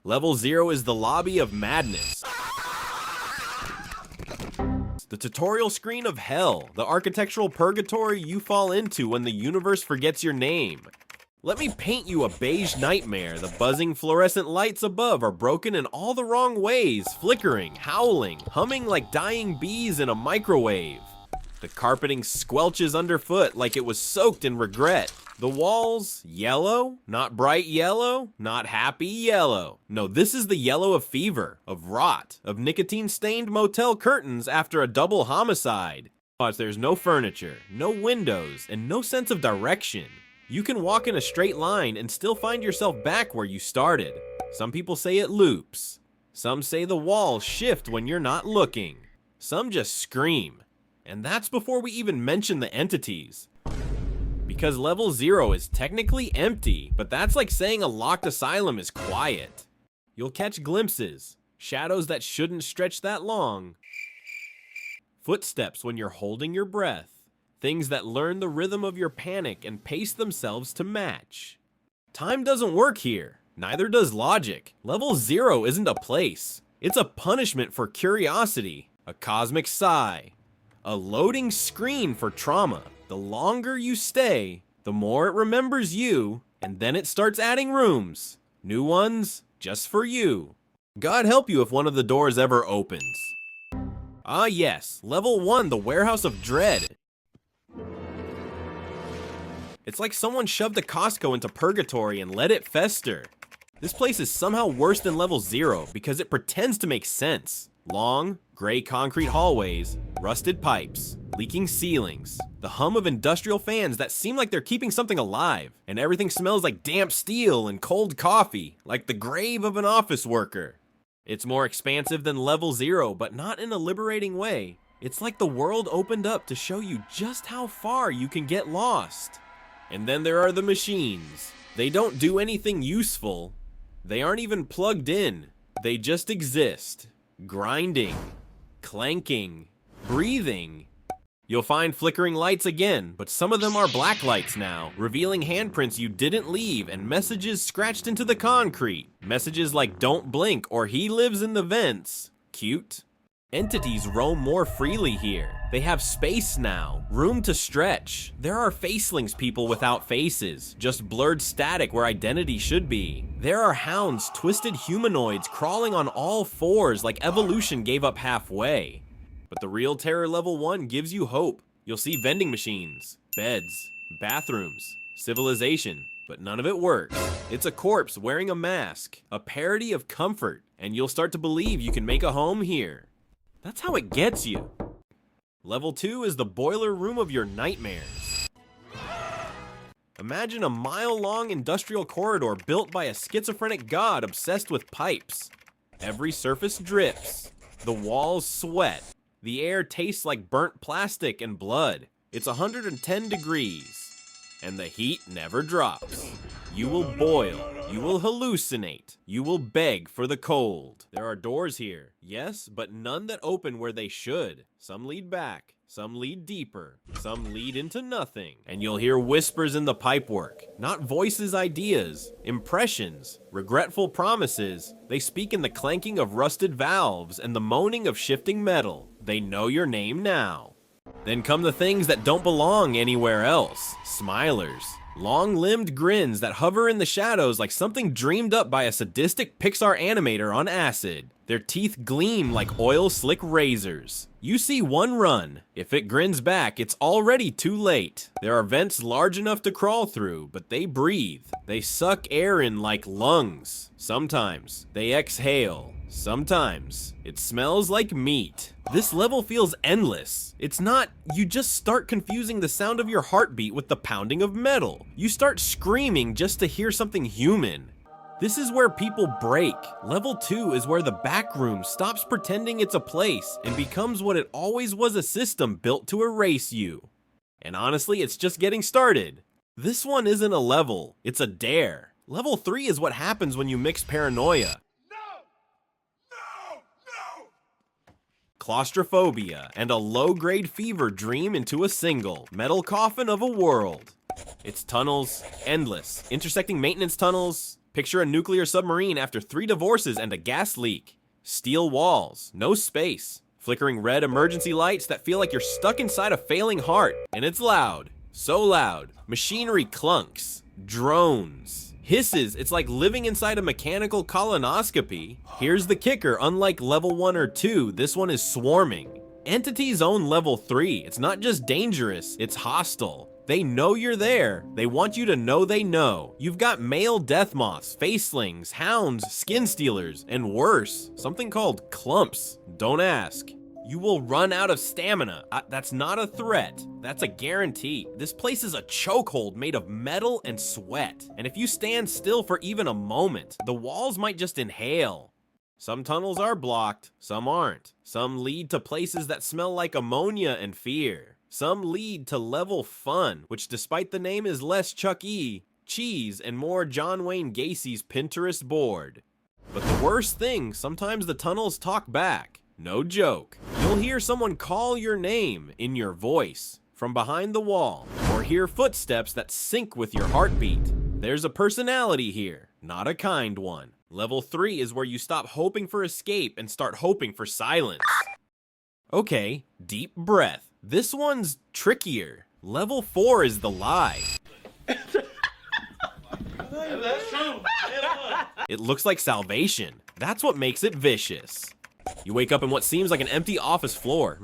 Level 0 is the lobby of madness. The tutorial screen of hell, the architectural purgatory you fall into when the universe forgets your name. Let me paint you a beige nightmare. The buzzing fluorescent lights above are broken in all the wrong ways, flickering, howling, humming like dying bees in a microwave. The carpeting squelches underfoot like it was soaked in regret. The walls, yellow, not bright yellow, not happy yellow. No, this is the yellow of fever, of rot, of nicotine-stained motel curtains after a double homicide. But there's no furniture, no windows, and no sense of direction. You can walk in a straight line and still find yourself back where you started. Some people say it loops. Some say the walls shift when you're not looking. Some just scream. And that's before we even mention the entities. Because level 0 is technically empty, but that's like saying a locked asylum is quiet. You'll catch glimpses, shadows that shouldn't stretch that long, footsteps when you're holding your breath, things that learn the rhythm of your panic and pace themselves to match. Time doesn't work here, neither does logic. Level 0 isn't a place, it's a punishment for curiosity, a cosmic sigh, a loading screen for trauma. The longer you stay, the more it remembers you, and then it starts adding rooms. New ones, just for you. God help you if one of the doors ever opens. Ah yes, level 1, the warehouse of dread. It's like someone shoved a Costco into purgatory and let it fester. This place is somehow worse than level 0 because it pretends to make sense. Long, gray concrete hallways, rusted pipes, leaking ceilings, the hum of industrial fans that seem like they're keeping something alive, and everything smells like damp steel and cold coffee, like the grave of an office worker. It's more expansive than level 0, but not in a liberating way. It's like the world opened up to show you just how far you can get lost. And then there are the machines. They don't do anything useful. They aren't even plugged in. They just exist. Grinding, clanking, breathing. You'll find flickering lights again, but some of them are black lights now, revealing handprints you didn't leave and messages scratched into the concrete. Messages like "don't blink" or "he lives in the vents." Cute. Entities roam more freely here. They have space now, room to stretch. There are facelings people without faces, just blurred static where identity should be. There are hounds, twisted humanoids crawling on all fours like evolution gave up halfway. But the real terror level 1 gives you hope. You'll see vending machines, beds, bathrooms, civilization, but none of it works. It's a corpse wearing a mask, a parody of comfort, and you'll start to believe you can make a home here. That's how it gets you. Level 2 is the boiler room of your nightmares. Imagine a mile-long industrial corridor built by a schizophrenic god obsessed with pipes. Every surface drips. The walls sweat. The air tastes like burnt plastic and blood. It's 110 degrees. And the heat never drops. You will boil. You will hallucinate. You will beg for the cold. There are doors here, yes, but none that open where they should. Some lead back. Some lead deeper. Some lead into nothing. And you'll hear whispers in the pipework. Not voices, ideas. Impressions. Regretful promises. They speak in the clanking of rusted valves and the moaning of shifting metal. They know your name now. Then come the things that don't belong anywhere else. Smilers. Long-limbed grins that hover in the shadows like something dreamed up by a sadistic Pixar animator on acid. Their teeth gleam like oil-slick razors. You see one run. If it grins back, it's already too late. There are vents large enough to crawl through, but they breathe. They suck air in like lungs. Sometimes they exhale. Sometimes it smells like meat. This level feels endless. It's not, you just start confusing the sound of your heartbeat with the pounding of metal. You start screaming just to hear something human. This is where people break. Level 2 is where the Backrooms stops pretending it's a place and becomes what it always was, a system built to erase you. And honestly, it's just getting started. This one isn't a level, it's a dare. Level 3 is what happens when you mix paranoia, claustrophobia, and a low-grade fever dream into a single metal coffin of a world. It's tunnels, endless, intersecting maintenance tunnels, Picture a nuclear submarine after 3 divorces and a gas leak. Steel walls, no space. Flickering red emergency lights that feel like you're stuck inside a failing heart. And it's loud. So loud. Machinery clunks. Drones. Hisses, it's like living inside a mechanical colonoscopy. Here's the kicker, unlike level 1 or 2, this one is swarming. Entities own level 3. It's not just dangerous, it's hostile. They know you're there. They want you to know they know. You've got male death moths, facelings, hounds, skin stealers, and worse, something called clumps. Don't ask. You will run out of stamina. That's not a threat. That's a guarantee. This place is a chokehold made of metal and sweat. And if you stand still for even a moment, the walls might just inhale. Some tunnels are blocked, some aren't. Some lead to places that smell like ammonia and fear. Some lead to level fun, which despite the name is less Chuck E. Cheese and more John Wayne Gacy's Pinterest board. But the worst thing, sometimes the tunnels talk back. No joke. You'll hear someone call your name in your voice from behind the wall, or hear footsteps that sync with your heartbeat. There's a personality here, not a kind one. Level 3 is where you stop hoping for escape and start hoping for silence. Okay, deep breath. This one's trickier. Level 4 is the lie. It looks like salvation. That's what makes it vicious. You wake up in what seems like an empty office floor.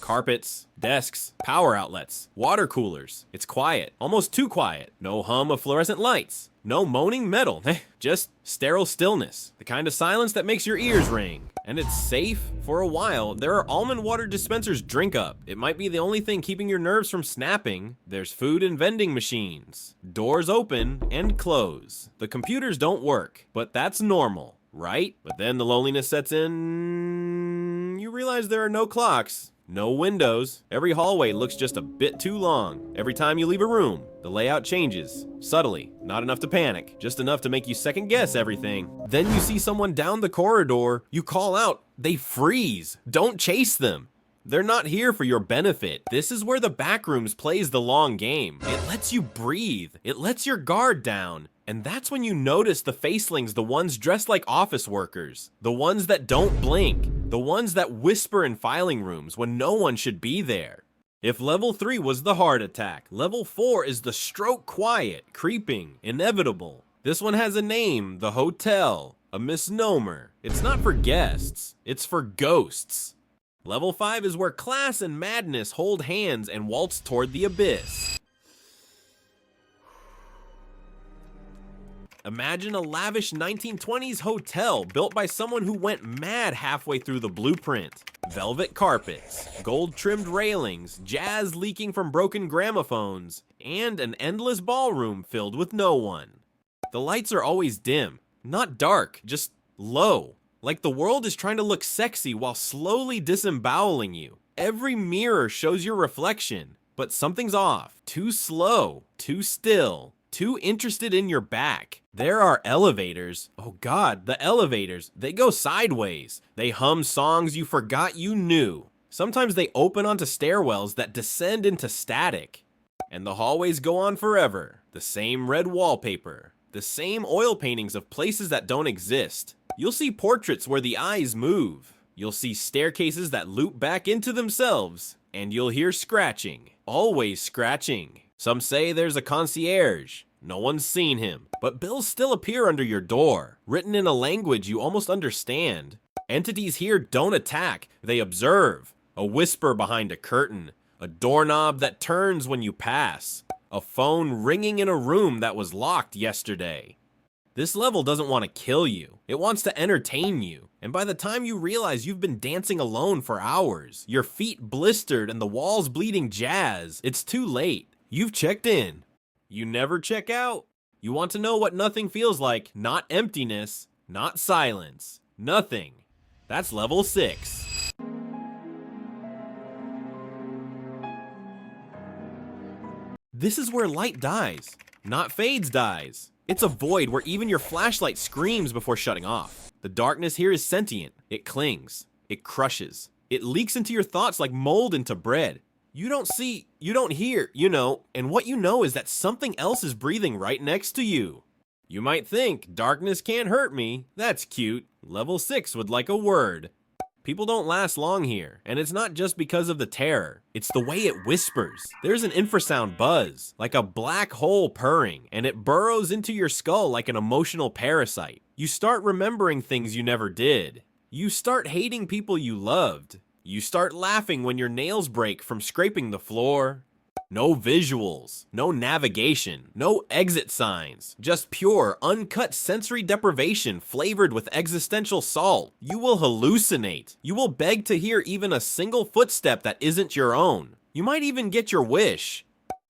Carpets, desks, power outlets, water coolers. It's quiet, almost too quiet. No hum of fluorescent lights. No moaning metal. Just sterile stillness. The kind of silence that makes your ears ring. And it's safe for a while. There are almond water dispensers. Drink up. It might be the only thing keeping your nerves from snapping. There's food and vending machines. Doors open and close. The computers don't work, but that's normal, right? But then the loneliness sets in. You realize there are no clocks. No windows. Every hallway looks just a bit too long. Every time you leave a room, the layout changes. Subtly. Not enough to panic. Just enough to make you second guess everything. Then you see someone down the corridor. You call out. They freeze. Don't chase them. They're not here for your benefit. This is where the Backrooms plays the long game. It lets you breathe. It lets your guard down. And that's when you notice the facelings, the ones dressed like office workers. The ones that don't blink. The ones that whisper in filing rooms when no one should be there. If level 3 was the heart attack, level 4 is the stroke quiet, creeping, inevitable. This one has a name, the hotel, a misnomer. It's not for guests, it's for ghosts. Level 5 is where class and madness hold hands and waltz toward the abyss. Imagine a lavish 1920s hotel built by someone who went mad halfway through the blueprint. Velvet carpets, gold-trimmed railings, jazz leaking from broken gramophones, and an endless ballroom filled with no one. The lights are always dim, not dark, just low. Like the world is trying to look sexy while slowly disemboweling you. Every mirror shows your reflection, but something's off. Too slow, too still. Too interested in your back. There are elevators. Oh God, the elevators. They go sideways. They hum songs you forgot you knew. Sometimes they open onto stairwells that descend into static. And the hallways go on forever. The same red wallpaper. The same oil paintings of places that don't exist. You'll see portraits where the eyes move. You'll see staircases that loop back into themselves. And you'll hear scratching. Always scratching. Some say there's a concierge. No one's seen him, but bills still appear under your door, written in a language you almost understand. Entities here don't attack, they observe. A whisper behind a curtain, a doorknob that turns when you pass, a phone ringing in a room that was locked yesterday. This level doesn't want to kill you, it wants to entertain you. And by the time you realize you've been dancing alone for hours, your feet blistered and the walls bleeding jazz, it's too late. You've checked in. You never check out. You want to know what nothing feels like. Not emptiness, not silence. Nothing. That's level 6. This is where light dies, not fades dies. It's a void where even your flashlight screams before shutting off. The darkness here is sentient. It clings. It crushes. It leaks into your thoughts like mold into bread. You don't see, you don't hear, you know, and what you know is that something else is breathing right next to you. You might think, darkness can't hurt me. That's cute. Level 6 would like a word. People don't last long here, and it's not just because of the terror. It's the way it whispers. There's an infrasound buzz, like a black hole purring, and it burrows into your skull like an emotional parasite. You start remembering things you never did. You start hating people you loved. You start laughing when your nails break from scraping the floor. No visuals, no navigation, no exit signs, just pure, uncut sensory deprivation flavored with existential salt. You will hallucinate. You will beg to hear even a single footstep that isn't your own. You might even get your wish.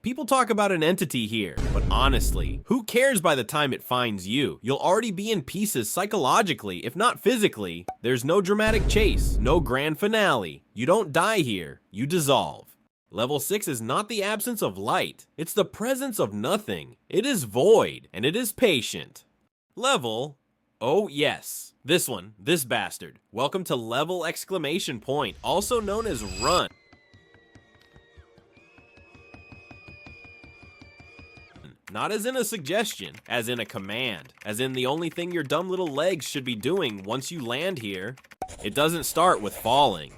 People talk about an entity here, but honestly, who cares by the time it finds you? You'll already be in pieces psychologically, if not physically. There's no dramatic chase, no grand finale. You don't die here, you dissolve. Level 6 is not the absence of light, it's the presence of nothing. It is void, and it is patient. Level, oh yes, this one, this bastard. Welcome to level exclamation point, also known as run. Not as in a suggestion, as in a command, as in the only thing your dumb little legs should be doing once you land here. It doesn't start with falling.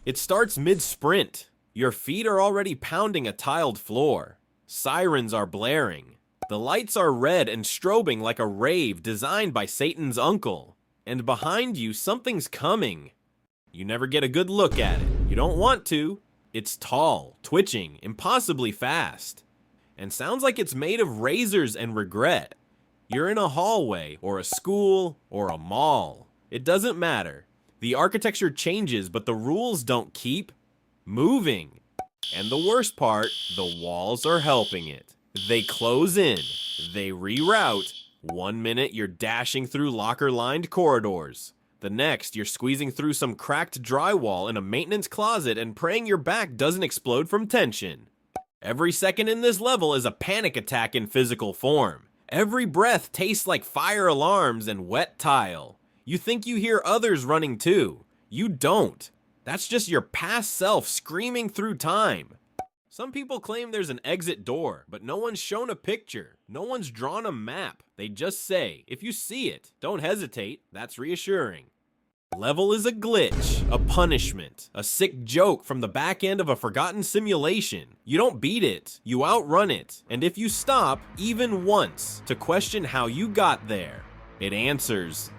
It starts mid-sprint. Your feet are already pounding a tiled floor. Sirens are blaring. The lights are red and strobing like a rave designed by Satan's uncle. And behind you, something's coming. You never get a good look at it. You don't want to. It's tall, twitching, impossibly fast. And sounds like it's made of razors and regret. You're in a hallway, or a school, or a mall. It doesn't matter. The architecture changes, but the rules don't keep moving. And the worst part, the walls are helping it. They close in. They reroute. 1 minute, you're dashing through locker-lined corridors. The next, you're squeezing through some cracked drywall in a maintenance closet and praying your back doesn't explode from tension. Every second in this level is a panic attack in physical form. Every breath tastes like fire alarms and wet tile. You think you hear others running too. You don't. That's just your past self screaming through time. Some people claim there's an exit door, but no one's shown a picture. No one's drawn a map. They just say, if you see it, don't hesitate. That's reassuring. Level is a glitch, a punishment, a sick joke from the back end of a forgotten simulation. You don't beat it, you outrun it. And if you stop, even once, to question how you got there, it answers